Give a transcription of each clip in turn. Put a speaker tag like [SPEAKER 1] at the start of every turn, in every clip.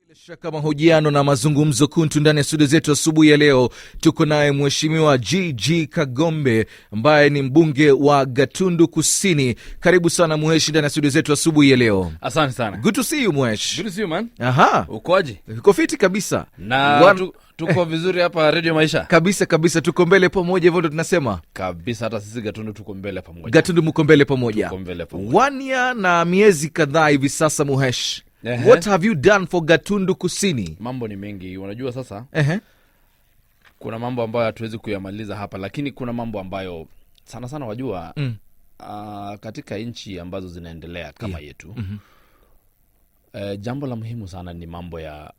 [SPEAKER 1] Bila shaka mahojiano na mazungumzo kuntu ndani ya studio zetu asubuhi ya leo. Tuko naye Mheshimiwa GG Kagombe ambaye ni mbunge wa Gatundu Kusini. Karibu sana Mheshi ndani ya studio zetu asubuhi ya leo.
[SPEAKER 2] Asante sana.
[SPEAKER 1] Good to see you Mhesh.
[SPEAKER 2] Good to see you man.
[SPEAKER 1] Aha.
[SPEAKER 2] Ukoaje?
[SPEAKER 1] Uko fiti kabisa.
[SPEAKER 2] Na tuko vizuri hapa Radio Maisha.
[SPEAKER 1] Kabisa tuko mbele pamoja, hivyo ndo tunasema.
[SPEAKER 2] Kabisa, hata sisi Gatundu tuko mbele pamoja.
[SPEAKER 1] Gatundu mko mbele pamoja.
[SPEAKER 2] Tuko mbele pamoja.
[SPEAKER 1] 1 year na miezi kadhaa hivi sasa Mhesh. What have you done for Gatundu Kusini?
[SPEAKER 2] Mambo ni mengi. Unajua sasa kuna mambo ambayo hatuwezi kuyamaliza hapa, lakini kuna mambo ambayo sana sana wajua katika nchi ambazo zinaendelea kama yetu. Jambo la muhimu sana ni mambo ya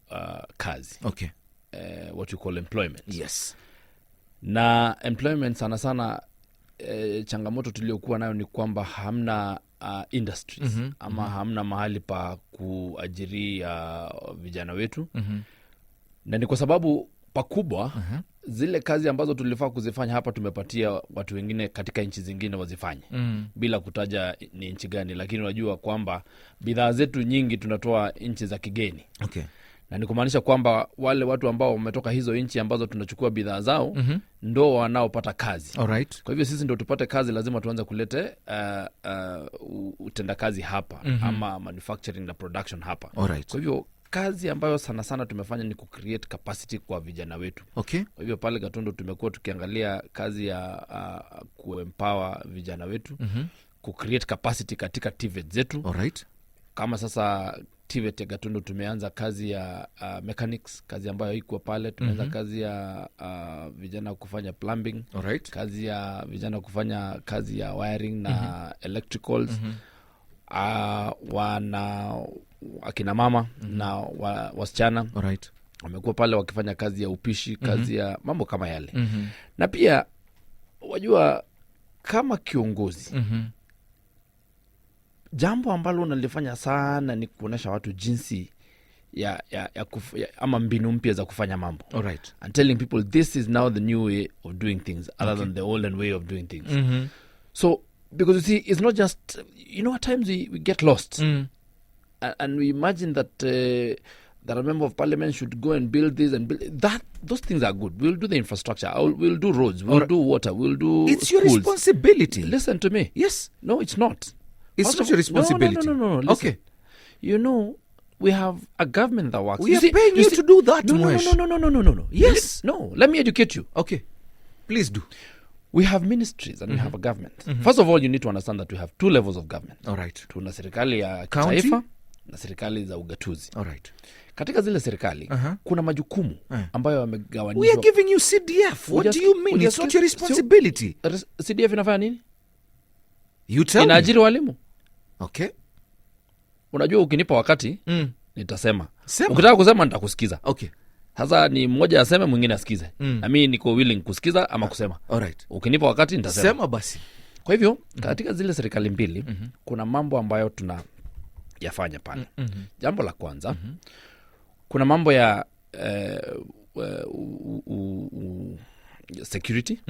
[SPEAKER 2] kazi.
[SPEAKER 1] Okay.
[SPEAKER 2] What you call employment.
[SPEAKER 1] Yes.
[SPEAKER 2] Na employment sana sana changamoto tuliokuwa nayo ni kwamba hamna industries ama hamna mahali pa kuajiri vijana wetu. Na ni kwa sababu pakubwa zile kazi ambazo tulifaa kuzifanya hapa tumepatia watu wengine katika nchi zingine wazifanye. Bila kutaja ni nchi gani, lakini unajua kwamba bidhaa zetu nyingi tunatoa nchi za kigeni.
[SPEAKER 1] Okay.
[SPEAKER 2] Na ni kumaanisha kwamba wale watu ambao wametoka hizo nchi ambazo tunachukua bidhaa zao ndo wanaopata kazi.
[SPEAKER 1] Alright.
[SPEAKER 2] Kwa hivyo sisi ndo tupate kazi, lazima tuanze kulete utenda kazi hapa ama manufacturing na production hapa.
[SPEAKER 1] Alright.
[SPEAKER 2] Kwa hivyo kazi ambayo sana sana tumefanya ni kucreate capacity kwa vijana wetu.
[SPEAKER 1] Okay.
[SPEAKER 2] Kwa hivyo pale Gatundu tumekuwa tukiangalia kazi ya kuempower vijana wetu, kucreate capacity katika TVET zetu.
[SPEAKER 1] Alright.
[SPEAKER 2] Kama sasa TVET ya Gatundu tumeanza kazi ya mechanics, kazi ambayo iko pale. Tumeanza kazi ya vijana kufanya plumbing.
[SPEAKER 1] Alright.
[SPEAKER 2] Kazi ya vijana kufanya kazi ya wiring na electricals. Wana akina mama na wasichana.
[SPEAKER 1] Alright.
[SPEAKER 2] Wamekuwa pale wakifanya kazi ya upishi, kazi ya mambo kama yale. Na pia wajua kama kiongozi jambo ambalo unalifanya sana ni kuonesha watu jinsi ya ama mbinu mpya za kufanya mambo.
[SPEAKER 1] Alright.
[SPEAKER 2] And telling people this is now the new way of doing things other than the olden way of doing things. So because you see, it's not just, you know, at times we get lost. And we imagine that a member of parliament should go and build this and build that. Those things are good. We'll do the infrastructure. We'll do roads. We'll do water. We'll do
[SPEAKER 1] It's
[SPEAKER 2] schools.
[SPEAKER 1] your responsibility.
[SPEAKER 2] Listen to me.
[SPEAKER 1] Yes.
[SPEAKER 2] No, it's not.
[SPEAKER 1] It's not your responsibility.
[SPEAKER 2] No. Listen.
[SPEAKER 1] Okay.
[SPEAKER 2] You know, we have a government that works.
[SPEAKER 1] We are paying you to do that,
[SPEAKER 2] No.
[SPEAKER 1] Yes.
[SPEAKER 2] No, let me educate you.
[SPEAKER 1] Okay. Please do.
[SPEAKER 2] We have ministries and we have a government. First of all, you need to understand that we have 2 levels of government.
[SPEAKER 1] Alright.
[SPEAKER 2] Tuna serikali ya
[SPEAKER 1] County
[SPEAKER 2] kitaifa na serikali za ugatuzi.
[SPEAKER 1] Alright.
[SPEAKER 2] Katika zile serikali kuna majukumu ambayo yamegawanyishwa.
[SPEAKER 1] We are giving you CDF. What do you mean? It's not your responsibility.
[SPEAKER 2] CDF inafanya nini?
[SPEAKER 1] You tell me.
[SPEAKER 2] Inaajiri walimu.
[SPEAKER 1] Okay.
[SPEAKER 2] Unajua ukinipa wakati nitasema.
[SPEAKER 1] Sema.
[SPEAKER 2] Ukitaka kusema nitakusikiza.
[SPEAKER 1] Okay.
[SPEAKER 2] Sasa ni mmoja aseme mwingine asikize. Na mimi niko willing kusikiza ama kusema.
[SPEAKER 1] Alright.
[SPEAKER 2] Ukinipa wakati nitasema.
[SPEAKER 1] Sema basi.
[SPEAKER 2] Kwa hivyo katika zile serikali mbili kuna mambo ambayo tunayafanya pale. Jambo la kwanza kuna mambo ya security.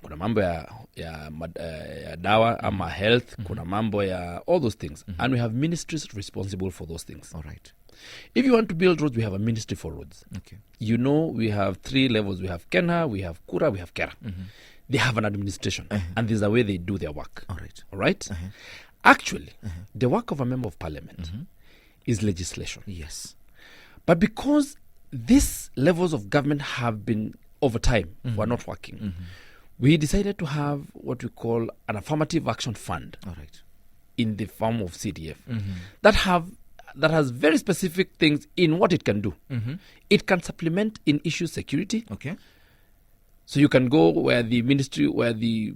[SPEAKER 2] Kuna mambo ya dawa ama health. Kuna mambo ya all those things. And we have ministries responsible for those things.
[SPEAKER 1] Alright.
[SPEAKER 2] If you want to build roads, we have a ministry for roads.
[SPEAKER 1] Okay.
[SPEAKER 2] You know, we have 3 levels. We have Kenha, we have Kura, we have Kera. They have an administration. And there's a way they do their work.
[SPEAKER 1] Alright.
[SPEAKER 2] Alright? Actually, the work of a member of parliament is legislation.
[SPEAKER 1] Yes.
[SPEAKER 2] But because these levels of government have been, over time, were not working, we decided to have what we call an affirmative action fund.
[SPEAKER 1] Alright.
[SPEAKER 2] In the form of CDF that has very specific things in what it can do. It can supplement in issue security.
[SPEAKER 1] Okay.
[SPEAKER 2] So you can go where the ministry, where the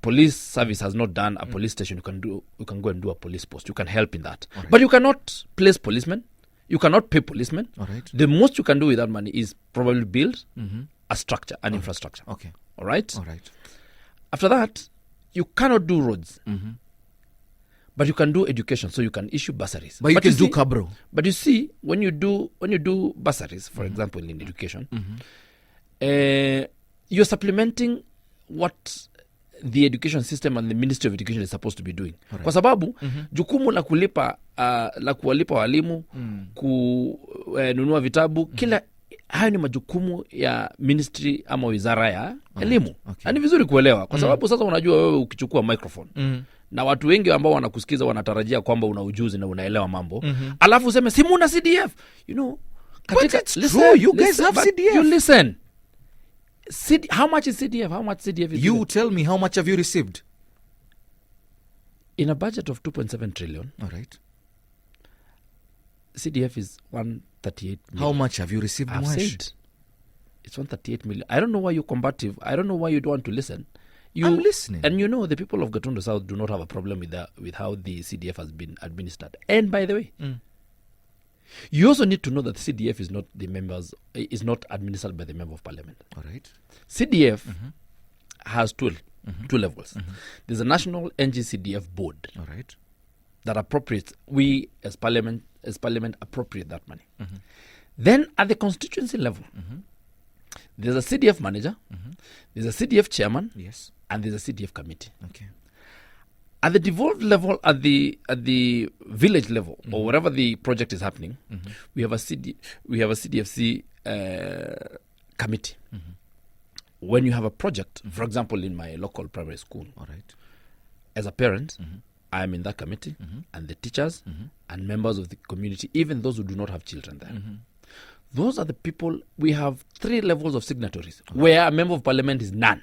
[SPEAKER 2] police service has not done a police station, you can go and do a police post. You can help in that. Right. But you cannot place policemen. You cannot pay policemen.
[SPEAKER 1] Alright.
[SPEAKER 2] The most you can do with that money is probably build a structure, an infrastructure.
[SPEAKER 1] Okay.
[SPEAKER 2] All right?
[SPEAKER 1] Alright.
[SPEAKER 2] After that, you cannot do roads. But you can do education, so you can issue bursaries.
[SPEAKER 1] But you can do cabro.
[SPEAKER 2] But you see, when you do bursaries, for example, in education, you're supplementing what the education system and the Ministry of Education is supposed to be doing. Right. Kwa sababu jukumu la kulipa la kuwalipa walimu, nunua vitabu, kila hayo ni majukumu ya ministry ama wizara ya elimu. Okay. Ni vizuri kuelewa kwa sababu sasa unajua wewe ukichukua microphone na watu wengi ambao wanakusikiza wanatarajia kwamba una ujuzi na unaelewa mambo, alafu useme simuna CDF, you know,
[SPEAKER 1] katika, but it's true, you guys have CDF.
[SPEAKER 2] You listen. How much is CDF? How much CDF is
[SPEAKER 1] you
[SPEAKER 2] CDF?
[SPEAKER 1] Tell me, how much have you received?
[SPEAKER 2] In a budget of 2.7 trillion.
[SPEAKER 1] All right.
[SPEAKER 2] CDF is 138 million.
[SPEAKER 1] How much have you received?
[SPEAKER 2] I've said it's 138 million. I don't know why you're combative. I don't know why you don't want to listen.
[SPEAKER 1] I'm listening.
[SPEAKER 2] And you know the people of Gatundu South do not have a problem with how the CDF has been administered. And by the way, you also need to know that CDF is not administered by the member of parliament.
[SPEAKER 1] All right.
[SPEAKER 2] CDF has two levels. There's a national NGCDF board.
[SPEAKER 1] All right.
[SPEAKER 2] That appropriates, we as parliament appropriate that money. Then at the constituency level, there's a CDF manager, there's a CDF chairman,
[SPEAKER 1] yes,
[SPEAKER 2] and there's a CDF committee.
[SPEAKER 1] Okay.
[SPEAKER 2] At the devolved level, at the village level, or wherever the project is happening, we have a CDFC committee. When you have a project, for example, in my local primary school,
[SPEAKER 1] all right,
[SPEAKER 2] as a parent, I am in that committee, and the teachers and members of the community, even those who do not have children there. Those are the people. We have 3 levels of signatories, where a member of parliament is none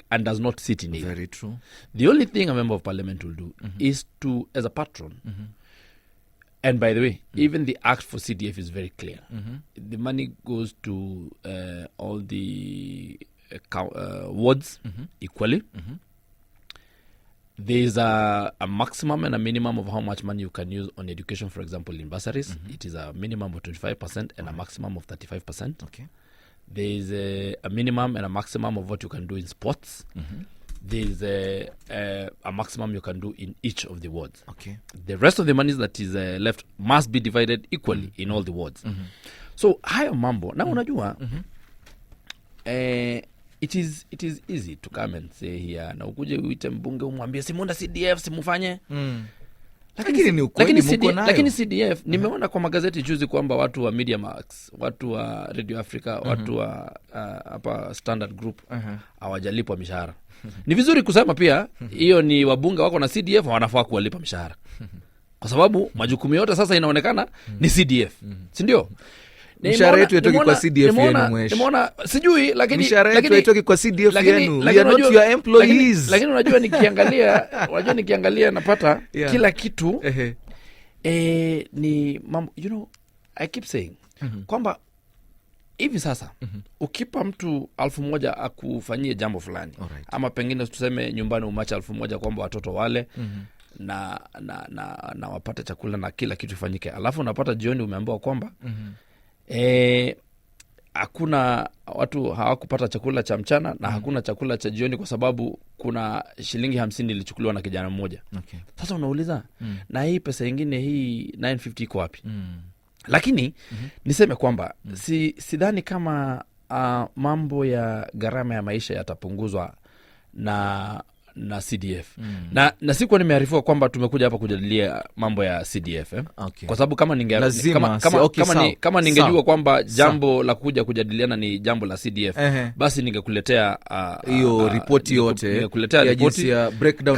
[SPEAKER 2] and does not sit in it.
[SPEAKER 1] Very true.
[SPEAKER 2] The only thing a member of parliament will do is to, as a patron, and by the way, even the act for CDF is very clear. The money goes to all the wards equally. There is a maximum and a minimum of how much money you can use on education, for example, in bursaries. It is a minimum of 25% and a maximum of 35%.
[SPEAKER 1] Okay.
[SPEAKER 2] There is a minimum and a maximum of what you can do in sports. There is a maximum you can do in each of the wards. Okay. The rest of the money that is left must be divided equally in all the wards. So hayo mambo na unajua it is easy to come and say here na ukuje uite mbunge umwambie simunda CDF simufanye.
[SPEAKER 1] Lakini ni ukweli mko nayo.
[SPEAKER 2] Lakini CDF nimeona kwa magazeti juzi kwamba watu wa Media Max, watu wa Radio Africa, watu wa hapa Standard Group hawajalipwa mishahara. Ni vizuri kusema pia hiyo ni wabunge wako na CDF wanafaa kuwalipa mishahara. Kwa sababu majukumu yote sasa inaonekana ni CDF. Si ndio?
[SPEAKER 1] Mishahara yetu haitoki kwa CDF yenu mweshi.
[SPEAKER 2] Nimeona sijui lakini
[SPEAKER 1] mishahara yetu haitoki kwa CDF yenu. We are not your employees.
[SPEAKER 2] Lakini unajua nikiangalia napata kila kitu ni mambo, you know, I keep saying kwamba hivi sasa ukipa mtu 1,000 akufanyie jambo fulani, ama pengine tuseme nyumbani umacha 1,000 kwamba watoto wale na wapate chakula na kila kitu ifanyike, alafu unapata jioni umeambiwa kwamba hakuna watu hawakupata chakula cha mchana na hakuna chakula cha jioni kwa sababu kuna shilingi 50 ilichukuliwa na kijana mmoja. Okay. Sasa unauliza na hii pesa nyingine hii 950 iko wapi? Lakini niseme kwamba sidhani kama mambo ya gharama ya maisha yatapunguzwa na CDF. Na sikuwa nimearifiwa kwamba tumekuja hapa kujadilia mambo ya CDF. Okay. Kwa sababu kama ningejua kwamba jambo la kuja kujadiliana ni jambo la CDF, basi ningekuletea
[SPEAKER 1] hiyo ripoti yote,
[SPEAKER 2] ningekuletea ripoti
[SPEAKER 1] ya breakdown.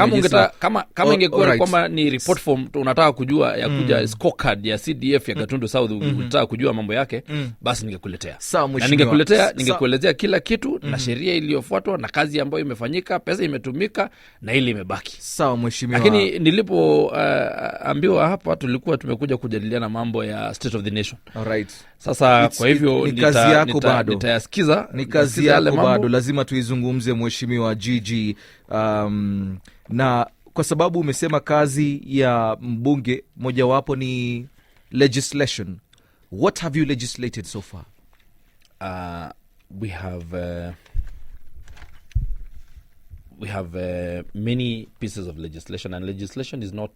[SPEAKER 2] Kama ingekuwa kwamba ni report form unataka kujua ya kuja scorecard ya CDF ya Gatundu South, unataka kujua mambo yake, basi ningekuletea. Na ningekuelezea kila kitu na sheria iliyofuatwa na kazi ambayo imefanyika, pesa imetumika na ile imebaki.
[SPEAKER 1] Sawa mheshimiwa.
[SPEAKER 2] Lakini nilipo ambiwa hapa tulikuwa tumekuja kujadiliana mambo ya state of the nation.
[SPEAKER 1] Alright.
[SPEAKER 2] Sasa kwa hivyo
[SPEAKER 1] nitayasikiza. Ni kazi yako bado, lazima tuizungumze mheshimiwa GG. Na kwa sababu umesema kazi ya mbunge mojawapo ni legislation. What have you legislated so far?
[SPEAKER 2] We have many pieces of legislation, and legislation is not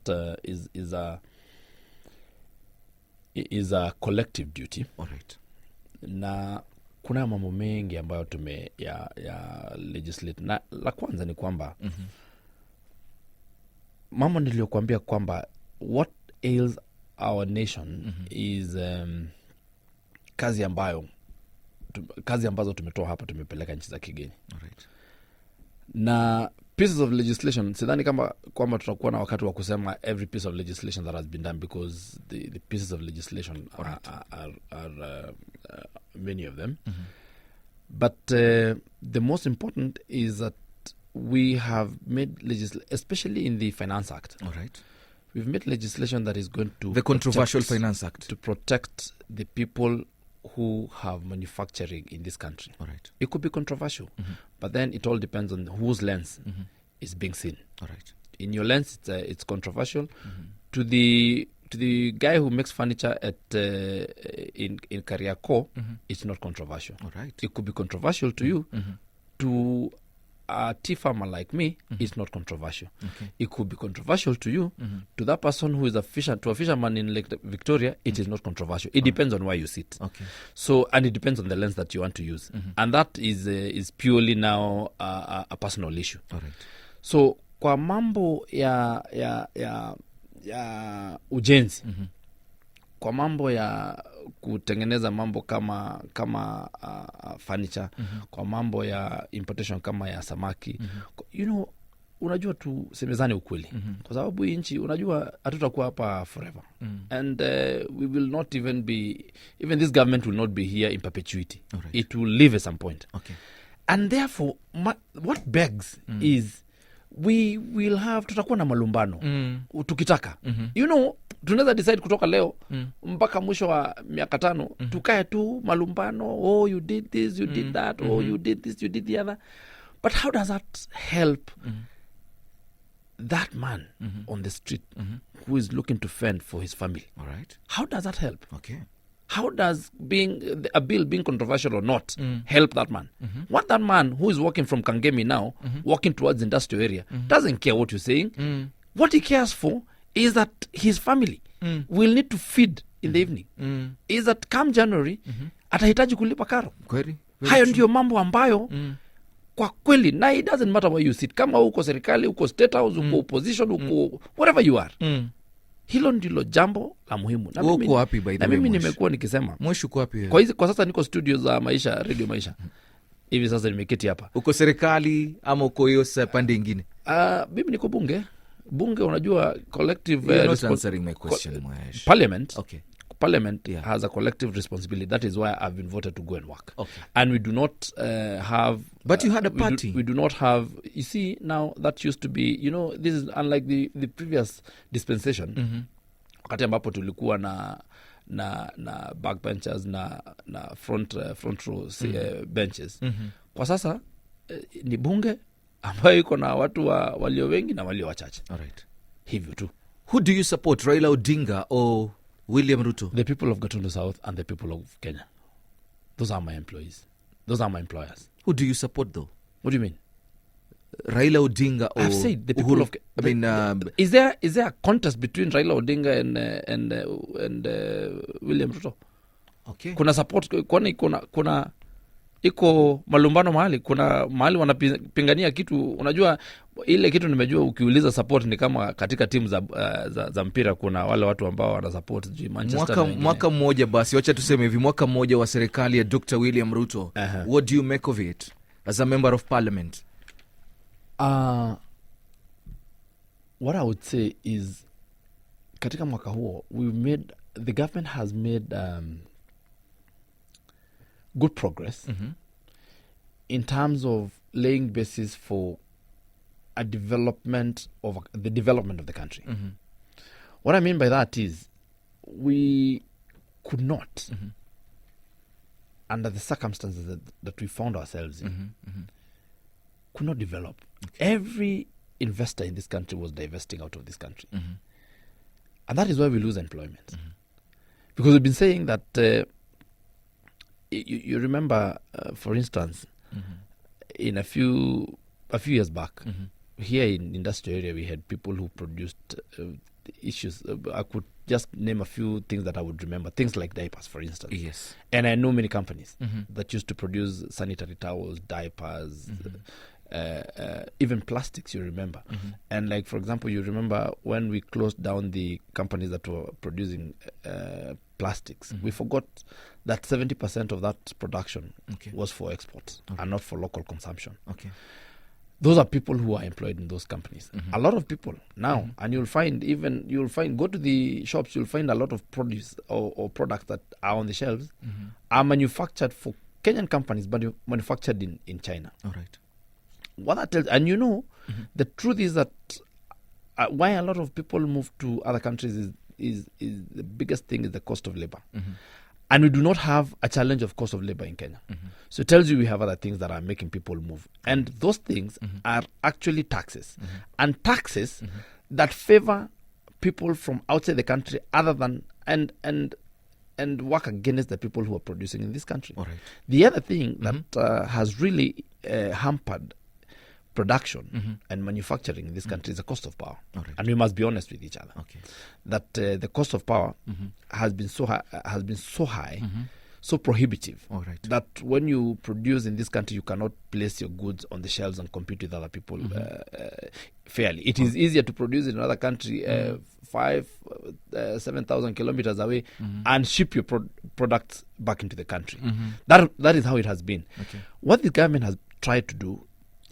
[SPEAKER 2] is a collective duty.
[SPEAKER 1] All right.
[SPEAKER 2] Na kuna mambo mengi ambayo tume ya legislate. Na la kwanza ni kwamba mambo niliyokuambia kwamba what ails our nation is kazi ambazo tumetoa hapa tumepeleka nchi za kigeni.
[SPEAKER 1] Alright.
[SPEAKER 2] Na pieces of legislation, sidhani kwamba tutakuwa na wakati wa kusema every piece of legislation that has been done, because the pieces of legislation are many of them. But the most important is that we have made especially in the Finance Act.
[SPEAKER 1] All right.
[SPEAKER 2] We've made legislation that is going to
[SPEAKER 1] the controversial Finance Act
[SPEAKER 2] to protect the people who have manufacturing in this country.
[SPEAKER 1] All right.
[SPEAKER 2] It could be controversial, but then it all depends on whose lens is being seen.
[SPEAKER 1] All right.
[SPEAKER 2] In your lens, it's controversial. To the guy who makes furniture at in Kariako, it's not controversial.
[SPEAKER 1] All right.
[SPEAKER 2] It could be controversial to you. To a tea farmer like me, it's not controversial.
[SPEAKER 1] Okay.
[SPEAKER 2] It could be controversial to you. To that person who is a fisherman in Lake Victoria, it is not controversial. It depends on where you sit.
[SPEAKER 1] Okay.
[SPEAKER 2] So, and it depends on the lens that you want to use, and that is purely now a personal issue.
[SPEAKER 1] All right.
[SPEAKER 2] So, kwa mambo ya ujenzi, kwa mambo ya kutengeneza mambo kama furniture, kwa mambo ya importation kama ya samaki, unajua tusemezane ukweli, kwa sababu hii nchi unajua hatutakuwa hapa forever, and we will not even this government will not be here in perpetuity.
[SPEAKER 1] Right.
[SPEAKER 2] It will leave at some point.
[SPEAKER 1] Okay.
[SPEAKER 2] And therefore what begs is we will have, tutakuwa na malumbano tukitaka, tunaweza decide kutoka leo mpaka mwisho wa miaka 5 tukae tu malumbano, oh you did this, you did that, oh you did this, you did the other. But how does that help that man on the street who is looking to fend for his family?
[SPEAKER 1] All right.
[SPEAKER 2] How does that help?
[SPEAKER 1] Okay.
[SPEAKER 2] How does a bill being controversial or not help that man? What that man who is walking from Kagombe now, walking towards the industrial area, doesn't care what you're saying. What he cares for is that his family will need to feed in the evening. Is that come January, atahitaji kulipa karo. Hayo ndio mambo ambayo kwa kweli, na it doesn't matter where you sit. Kama uko serikali, uko state house, uko opposition, uko whatever you are. Hilo ndilo jambo la muhimu. Na mimi nimekuwa nikisema.
[SPEAKER 1] Mwisho uko wapi?
[SPEAKER 2] Kwa sasa niko studio za Maisha, Radio Maisha. Hivi sasa nimeketi hapa.
[SPEAKER 1] Uko serikali ama uko hiyo pande nyingine?
[SPEAKER 2] Mimi niko bunge. Bunge unajua collective
[SPEAKER 1] You're not answering my question,
[SPEAKER 2] Parliament.
[SPEAKER 1] Okay.
[SPEAKER 2] Parliament has a collective responsibility. That is why I've been voted to go and work.
[SPEAKER 1] Okay.
[SPEAKER 2] And we do not have...
[SPEAKER 1] But you had a party.
[SPEAKER 2] We do not have... You see, now that used to be... this is unlike the previous dispensation. Wakati ambapo tulikuwa na backbenchers na front row benches. Kwa sasa ni bunge ambayo iko na watu walio wengi na walio wachache.
[SPEAKER 1] All right.
[SPEAKER 2] Hivyo tu.
[SPEAKER 1] Who do you support, Raila Odinga or William Ruto?
[SPEAKER 2] The people of Gatundu South and the people of Kenya. Those are my employees. Those are my employers.
[SPEAKER 1] Who do you support though?
[SPEAKER 2] What do you mean?
[SPEAKER 1] Raila Odinga or
[SPEAKER 2] I've said the people of... is there a contest between Raila Odinga and William Ruto?
[SPEAKER 1] Okay.
[SPEAKER 2] Kuna support, kwani kuna iko malumbano mahali, kuna mahali wanapingania kitu. Unajua ile kitu nimejua, ukiuliza support ni kama katika timu za mpira kuna wale watu ambao wana support Manchester.
[SPEAKER 1] Mwaka mmoja basi, wacha tuseme hivi, mwaka mmoja wa serikali ya Dr. William Ruto. What do you make of it as a member of parliament?
[SPEAKER 2] What I would say is katika mwaka huo the government has made good progress in terms of laying basis for the development of the country. What I mean by that is we could not, under the circumstances that we found ourselves in, could not develop. Okay. Every investor in this country was divesting out of this country. And that is why we lose employment. Because we've been saying that you remember, for instance, in a few years back, here in industrial area, we had people who produced issues. I could just name a few things that I would remember. Things like diapers, for instance.
[SPEAKER 1] Yes.
[SPEAKER 2] And I know many companies that used to produce sanitary towels, diapers, even plastics, you remember. And like, for example, you remember when we closed down the companies that were producing plastics, we forgot that 70% of that production was for export and not for local consumption. Those are people who are employed in those companies. A lot of people now, and you'll find, go to the shops, you'll find a lot of produce or products that are on the shelves are manufactured for Kenyan companies, but manufactured in China.
[SPEAKER 1] All right.
[SPEAKER 2] What that tells, and the truth is that why a lot of people move to other countries is the biggest thing is the cost of labor. And we do not have a challenge of cost of labor in Kenya. So it tells you we have other things that are making people move. And those things are actually taxes. And taxes that favor people from outside the country other than and work against the people who are producing in this country.
[SPEAKER 1] All right.
[SPEAKER 2] The other thing that has really hampered production and manufacturing in this country is the cost of power.
[SPEAKER 1] All right.
[SPEAKER 2] And we must be honest with each other. That the cost of power has been so high, so prohibitive, that when you produce in this country, you cannot place your goods on the shelves and compete with other people fairly. It is easier to produce in another country 7,000 kilometers away and ship your products back into the country. That is how it has been. What the government has tried to do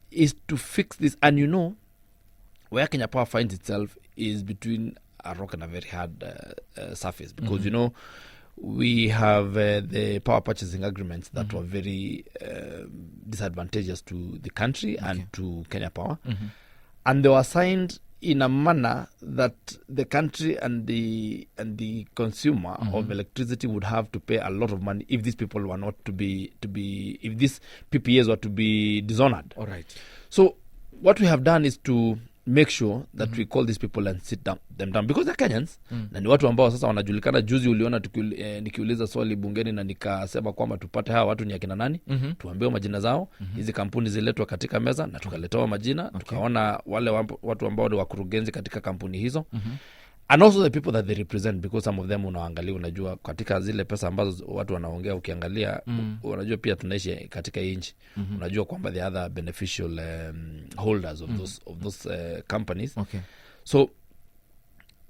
[SPEAKER 2] is to fix this. And where Kenya Power finds itself is between a rock and a very hard surface, because we have the power purchasing agreements that were very disadvantageous to the country and to Kenya Power, and they were signed in a manner that the country and the consumer of electricity would have to pay a lot of money if these people were not to be if these PPAs were to be dishonored.
[SPEAKER 1] All right.
[SPEAKER 2] So what we have done is to make sure that we call these people and sit them down, because they're Kenyans na ni watu ambao sasa wanajulikana. Juzi uliona nikiuliza swali bungeni na nikasema kwamba tupate hawa watu ni akina nani, tuambiwe majina zao, hizi kampuni ziletwa katika meza na tukaletewa majina, tukaona wale watu ambao ni wakurugenzi katika kampuni hizo, and also the people that they represent, because some of them unaangalia, unajua katika zile pesa ambazo watu wanaongea, ukiangalia unajua pia tunaishi katika nchi, unajua kwamba the other beneficial holders of those companies. So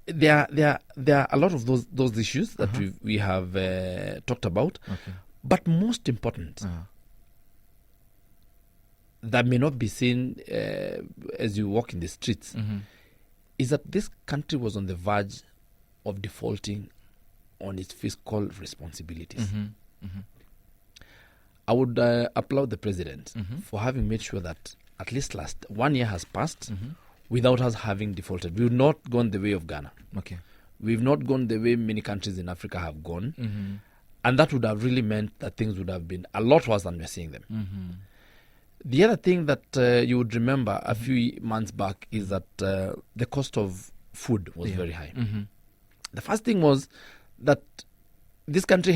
[SPEAKER 2] there are a lot of those issues that we have talked about, but most important that may not be seen as you walk in the streets is that this country was on the verge of defaulting on its fiscal responsibilities. I would applaud the president for having made sure that at least last 1 year has passed without us having defaulted. We've not gone the way of Ghana. We've not gone the way many countries in Africa have gone. And that would have really meant that things would have been a lot worse than we're seeing them. The other thing that you would remember a few months back is that the cost of food was very high. The first thing was that this country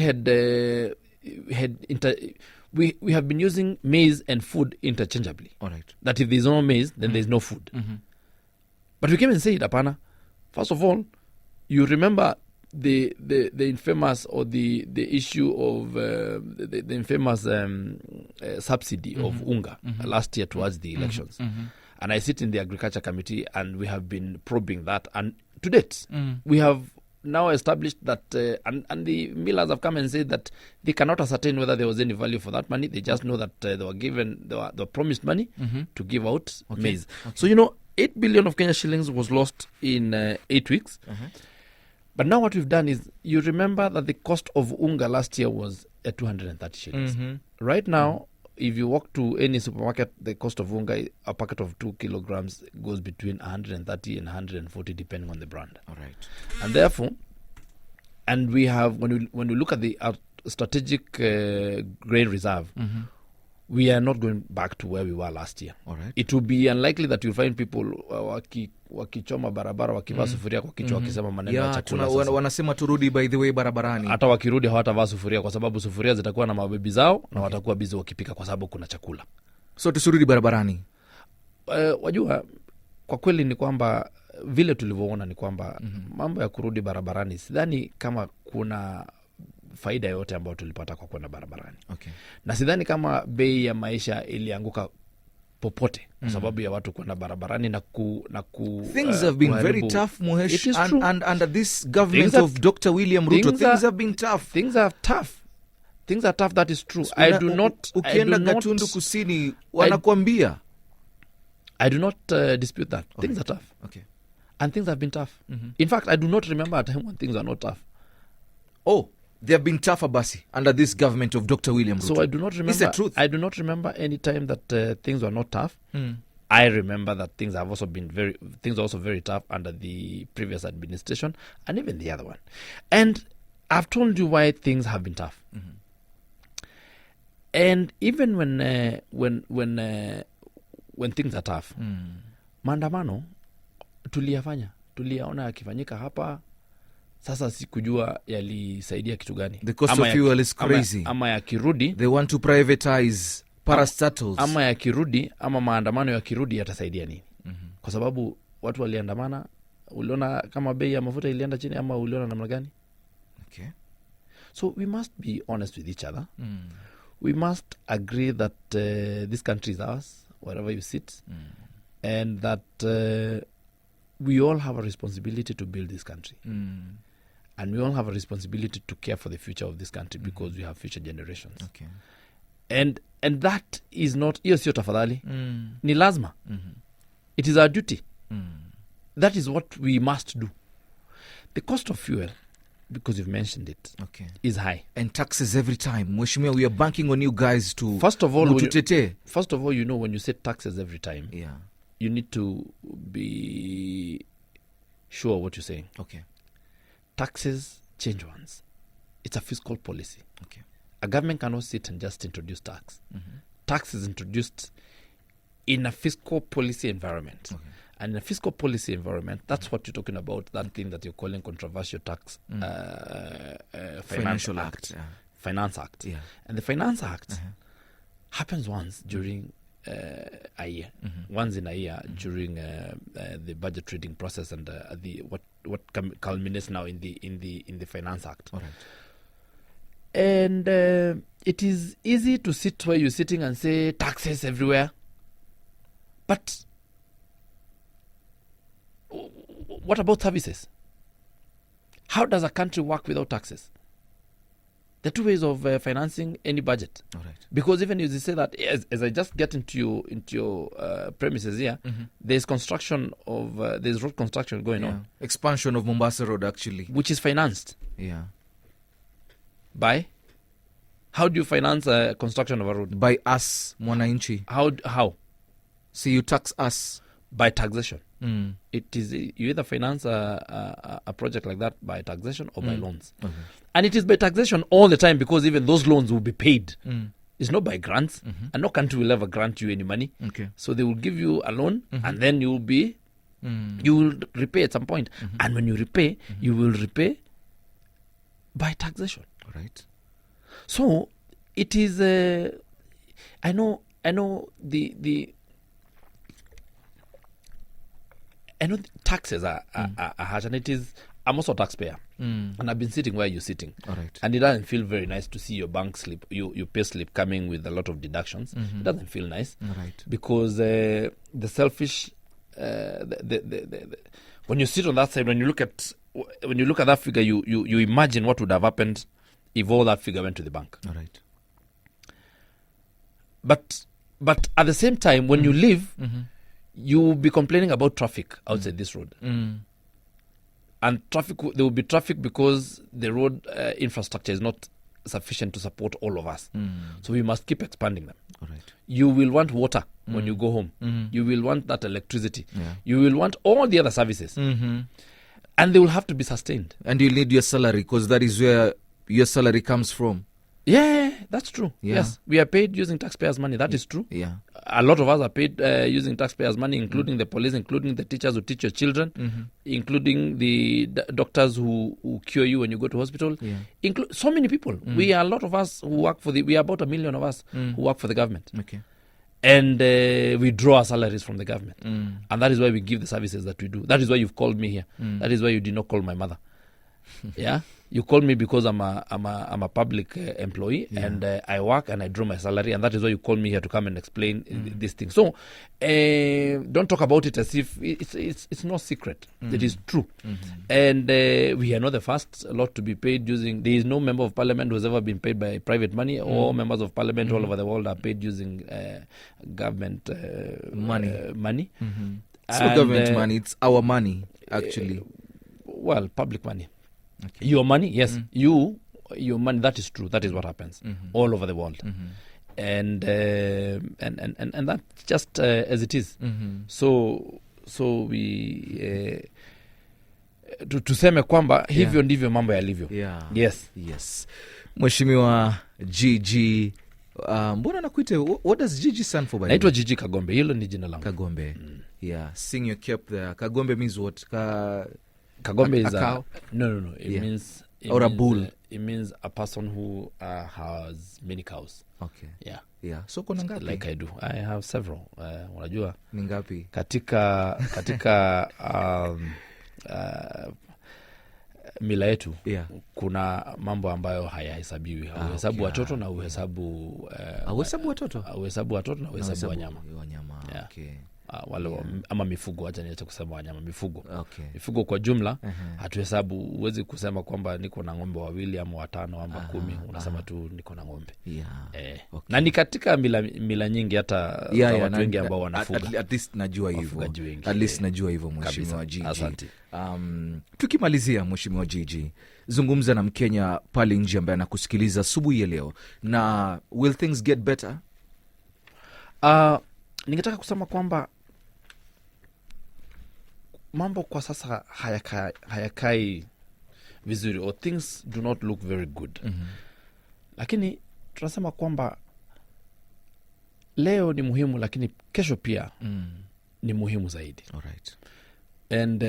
[SPEAKER 2] we have been using maize and food interchangeably. All right. That if there's no maize, then there's no food. But we came and said, Apana, first of all, you remember the infamous, or the issue of the infamous subsidy of Unga last year towards the elections. And I sit in the Agriculture Committee, and we have been probing that. And to date, we have now established that, and the millers have come and said that they cannot ascertain whether there was any value for that money. They just know that they were promised money to give out maize. So, 8 billion of Kenya shillings was lost in 8 weeks. But now what we've done is, you remember that the cost of Unga last year was at 230 shillings. Right now, if you walk to any supermarket, the cost of Unga, a packet of 2 kilograms, goes between 130 and 140 depending on the brand. All right. And therefore, and we have, when we look at the strategic grain reserve, we are not going back to where we were last year. All right. It will be unlikely that you'll find people wakichoma barabara wakivaa sufuria kwa kichwa wakisema maneno ya chakula.
[SPEAKER 1] Wanasema turudi by the way barabarani.
[SPEAKER 2] Hata wakirudi hawatavaa sufuria, kwa sababu sufuria zitakuwa na mabebi zao na watakuwa busy wakipika kwa sababu kuna chakula.
[SPEAKER 1] So tusirudi barabarani.
[SPEAKER 2] Wajua, kwa kweli ni kwamba vile tulivyoona ni kwamba mambo ya kurudi barabarani, sidhani kama kuna faida yote ambayo tulipata kwa kwenda barabarani. Na sidhani kama bei ya maisha ilianguka popote kwa sababu ya watu kwenda barabarani na ku
[SPEAKER 1] things have been very
[SPEAKER 2] kuharibu.
[SPEAKER 1] tough, Muhesh,
[SPEAKER 2] It is true.
[SPEAKER 1] and under this government
[SPEAKER 2] Things
[SPEAKER 1] of Dr. William Ruto, things have been tough.
[SPEAKER 2] Things are tough. Things are tough, that is true. I do not
[SPEAKER 1] Gatundu Kusini wanakwambia.
[SPEAKER 2] I do not dispute that. Okay. Things are tough.
[SPEAKER 1] Okay.
[SPEAKER 2] And things have been tough. In fact, I do not remember a time when things are not tough.
[SPEAKER 1] Oh, they have been tougher, Basi, under this government of Dr. William Ruto.
[SPEAKER 2] So I do not remember.
[SPEAKER 1] It's the truth.
[SPEAKER 2] I do not remember any time that things were not tough. I remember that things have also been very tough under the previous administration and even the other one. And I've told you why things have been tough. And even when things are tough, maandamano tuliyaona yakifanyika hapa. Sasa sikujua yalisaidia kitu gani.
[SPEAKER 1] The cost of fuel is crazy.
[SPEAKER 2] Ama yakirudi,
[SPEAKER 1] they want to privatize parastatals.
[SPEAKER 2] Ama yakirudi, ama maandamano yakirudi yatasaidia nini? Kwa sababu watu waliandamana, uliona kama bei ya mafuta ilienda chini ama uliona namna gani?
[SPEAKER 1] Okay.
[SPEAKER 2] So we must be honest with each other. We must agree that this country is ours, wherever you sit, and that we all have a responsibility to build this country. And we all have a responsibility to care for the future of this country because we have future generations.
[SPEAKER 1] Okay.
[SPEAKER 2] And that is not, hiyo sio tafadhali, ni lazima. It is our duty. That is what we must do. The cost of fuel, because you've mentioned it, is high.
[SPEAKER 1] And taxes every time. Mheshimiwa, we are banking on you guys to
[SPEAKER 2] First of all,
[SPEAKER 1] you
[SPEAKER 2] know, when you say taxes every time, you need to be sure what you're saying.
[SPEAKER 1] Okay.
[SPEAKER 2] Taxes change once. It's a fiscal policy.
[SPEAKER 1] Okay.
[SPEAKER 2] A government cannot sit and just introduce tax. Tax is introduced in a fiscal policy environment. Okay. And in a fiscal policy environment, that's what you're talking about, that thing that you're calling controversial tax Financial Act. Finance Act. Yeah. And the Finance Act happens once during a year, once in a year during the budget reading process and what culminates now in the Finance Act.
[SPEAKER 1] All right.
[SPEAKER 2] And it is easy to sit where you're sitting and say taxes everywhere, but what about services? How does a country work without taxes? There are two ways of financing any budget.
[SPEAKER 1] All right.
[SPEAKER 2] Because even as you say that, as I just get into your premises here, there's construction of there's road construction going on.
[SPEAKER 1] Expansion of Mombasa Road, actually,
[SPEAKER 2] which is financed.
[SPEAKER 1] Yeah.
[SPEAKER 2] By? How do you finance construction of a road?
[SPEAKER 1] By us, mwananchi.
[SPEAKER 2] How?
[SPEAKER 1] So you tax us.
[SPEAKER 2] By taxation. It is, you either finance a project like that by taxation or by loans. Okay. And it is by taxation all the time because even those loans will be paid. It's not by grants. And no country will ever grant you any money.
[SPEAKER 1] Okay.
[SPEAKER 2] So they will give you a loan and then you will repay at some point. And when you repay, you will repay by taxation.
[SPEAKER 1] All right.
[SPEAKER 2] So it is, I know taxes are harsh, and it is, I'm also a taxpayer, and I've been sitting where you're sitting.
[SPEAKER 1] All right.
[SPEAKER 2] And it doesn't feel very nice to see your bank slip, your pay slip coming with a lot of deductions. It doesn't feel nice.
[SPEAKER 1] All right.
[SPEAKER 2] Because the selfish, when you sit on that side, when you look at that figure, you imagine what would have happened if all that figure went to the bank.
[SPEAKER 1] All right.
[SPEAKER 2] But at the same time, when you leave, you will be complaining about traffic outside this road. And there will be traffic because the road infrastructure is not sufficient to support all of us. So we must keep expanding them.
[SPEAKER 1] All right.
[SPEAKER 2] You will want water when you go home. You will want that electricity.
[SPEAKER 1] Yeah.
[SPEAKER 2] You will want all the other services. And they will have to be sustained.
[SPEAKER 1] And you'll need your salary because that is where your salary comes from.
[SPEAKER 2] Yeah, that's true.
[SPEAKER 1] Yeah.
[SPEAKER 2] Yes, we are paid using taxpayers' money. That is true.
[SPEAKER 1] Yeah.
[SPEAKER 2] A lot of us are paid using taxpayers' money, including the police, including the teachers who teach your children, including the doctors who cure you when you go to hospital.
[SPEAKER 1] Yeah.
[SPEAKER 2] So many people. We are a lot of us who work we are about 1 million of us who work for the government.
[SPEAKER 1] Okay.
[SPEAKER 2] And we draw our salaries from the government. And that is why we give the services that we do. That is why you've called me here. That is why you did not call my mother. Yeah? you call me because I'm a public employee, and I work and I draw my salary, and that is why you call me here to come and explain this thing. So don't talk about it as if it's no secret. It is true. And we are not the first lot to be paid using. There is no member of parliament who has ever been paid by private money. All members of parliament all over the world are paid using government money.
[SPEAKER 1] It's not government money, it's our money, actually.
[SPEAKER 2] Well, public money. Okay. Your money, yes. Your money, that is true. That is what happens all over the world. And that's just as it is. So we tuseme kwamba hivyo ndivyo mambo yalivyo.
[SPEAKER 1] Yes. Mheshimiwa GG, mbona nakuite, what does GG stand for?
[SPEAKER 2] Naitwa GG Kagombe, hilo ni jina langu.
[SPEAKER 1] Kagombe. Sing your cap there. Kagombe means what?
[SPEAKER 2] Kagombe is a cow? No. It means
[SPEAKER 1] or a bull.
[SPEAKER 2] It means a person who has many cows.
[SPEAKER 1] Okay. Yeah. So kuna ngapi?
[SPEAKER 2] Like I do. I have several. Unajua?
[SPEAKER 1] Ni ngapi?
[SPEAKER 2] Katika mila yetu kuna mambo ambayo hayahesabiwi. Uhesabu watoto na uhesabu
[SPEAKER 1] watoto
[SPEAKER 2] na uhesabu wanyama.
[SPEAKER 1] Okay.
[SPEAKER 2] Wale ama mifugo, acha niache kusema wanyama, mifugo.
[SPEAKER 1] Okay.
[SPEAKER 2] Mifugo kwa jumla hatuhesabu. Huwezi kusema kwamba niko na ng'ombe 2 ama 5 ama 10, unasema tu niko na ng'ombe. Okay. Na ni katika mila nyingi hata watu wengi ambao wanafuga.
[SPEAKER 1] At least najua hivyo. At least najua hivyo, Mheshimiwa GG.
[SPEAKER 2] Asante.
[SPEAKER 1] Tukimalizia, Mheshimiwa GG, zungumza na Mkenya pale nje ambaye anakusikiliza asubuhi ya leo, na will things get better?
[SPEAKER 2] Ningetaka kusema kwamba mambo kwa sasa hayakai vizuri, or things do not look very good. Lakini tunasema kwamba leo ni muhimu, lakini kesho pia ni muhimu zaidi.
[SPEAKER 1] Alright.
[SPEAKER 2] And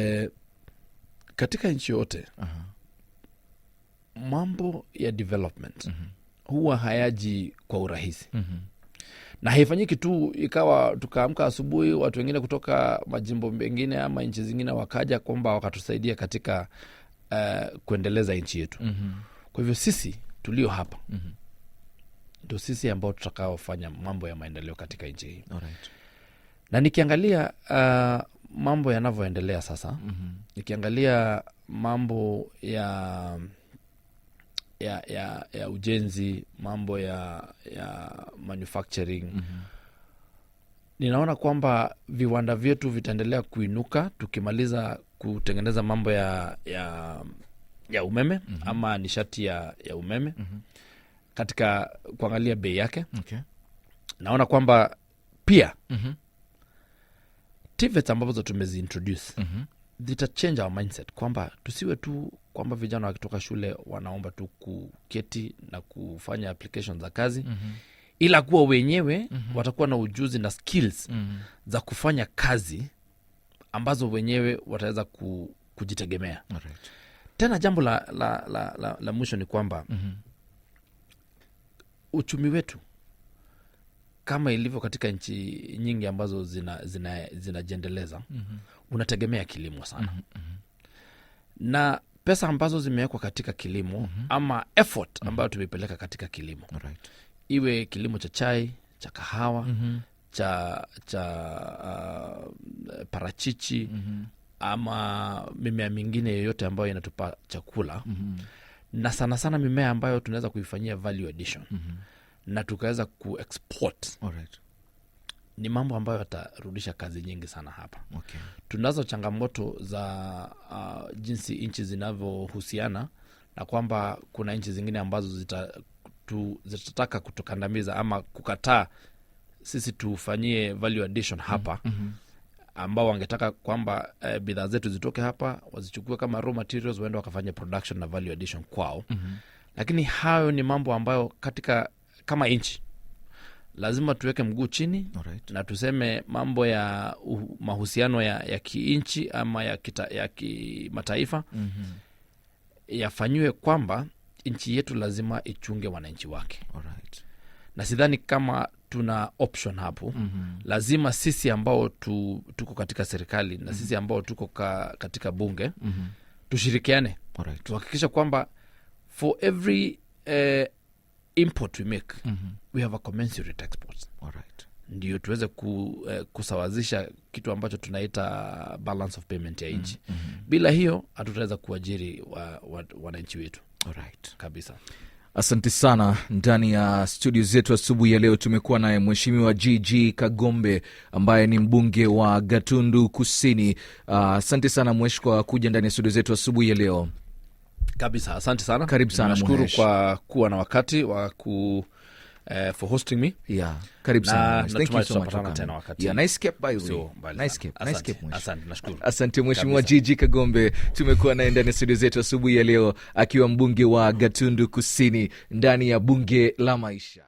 [SPEAKER 2] katika nchi yote mambo ya development huwa hayaji kwa urahisi. Na haifanyiki tu ikawa tukaamka asubuhi watu wengine kutoka majimbo mengine ama nchi zingine wakaja kwamba wakatusaidia katika kuendeleza nchi yetu. Kwa hivyo sisi tulio hapa ndio sisi ambao tutakaofanya mambo ya maendeleo katika nchi hii.
[SPEAKER 1] Alright.
[SPEAKER 2] Na nikiangalia mambo yanavyoendelea sasa, nikiangalia mambo ya ujenzi, mambo ya manufacturing, ninaona kwamba viwanda vyetu vitaendelea kuinuka tukimaliza kutengeneza mambo ya umeme ama nishati ya umeme. Katika kuangalia bei yake, naona kwamba pia TVETs ambazo tumeziintroduce zita change our mindset, kwamba tusiwe tu kwamba vijana wakitoka shule wanaomba tu kuketi na kufanya application za kazi, ila kuwa wenyewe watakuwa na ujuzi na skills za kufanya kazi ambazo wenyewe wataweza kujitegemea.
[SPEAKER 1] Alright.
[SPEAKER 2] Tena jambo la mwisho ni kwamba uchumi wetu kama ilivyo katika nchi nyingi ambazo zinajiendeleza unategemea kilimo sana. Na pesa ambazo zimewekwa katika kilimo ama effort ambayo tumepeleka katika kilimo, iwe kilimo cha chai, cha kahawa, cha parachichi, ama mimea mingine yoyote ambayo inatupa chakula, na sana sana mimea ambayo tunaweza kuifanyia value addition na tukaweza kuexport. Ni mambo ambayo yatarudisha kazi nyingi sana hapa. Tunazo changamoto za jinsi nchi zinavyohusiana, na kwamba kuna nchi zingine ambazo zitataka kutukandamiza ama kukataa sisi tufanyie value addition hapa, ambao wangetaka kwamba bidhaa zetu zitoke hapa, wazichukue kama raw materials, waende wakafanya production na value addition kwao. Lakini hayo ni mambo ambayo kama nchi lazima tuweke mguu chini. Na tuseme mambo ya mahusiano ya kiinchi ama ya kimataifa yafanyiwe kwamba nchi yetu lazima ichunge wananchi wake. Na sidhani kama tuna option hapo. Lazima sisi ambao tuko katika serikali na sisi ambao tuko katika bunge tushirikiane, tuhakikisha kwamba for every import we make, we have a commensurate export.
[SPEAKER 1] Alright.
[SPEAKER 2] Ndio tuweze kusawazisha kitu ambacho tunaita balance of payment ya nchi. Bila hiyo hatutaweza kuajiri wananchi wetu.
[SPEAKER 1] Alright.
[SPEAKER 2] Kabisa.
[SPEAKER 1] Asante sana. Ndani ya studio zetu asubuhi ya leo tumekuwa naye Mheshimiwa GG Kagombe ambaye ni mbunge wa Gatundu Kusini. Asante sana Mwesh kwa kuja ndani ya studio zetu asubuhi ya leo.
[SPEAKER 2] Kabisa, asante sana.
[SPEAKER 1] Karibu sana.
[SPEAKER 2] Nashukuru kwa kuwa na wakati wa for hosting me.
[SPEAKER 1] Yeah, karibu sana.
[SPEAKER 2] Thank you so much.
[SPEAKER 1] Yeah, nice cap by the way. Nice cap.
[SPEAKER 2] Asante, nashukuru.
[SPEAKER 1] Asante Mheshimiwa GG Kagombe. Tumekuwa naye ndani ya studio zetu asubuhi ya leo akiwa mbunge wa Gatundu Kusini ndani ya bunge la maisha.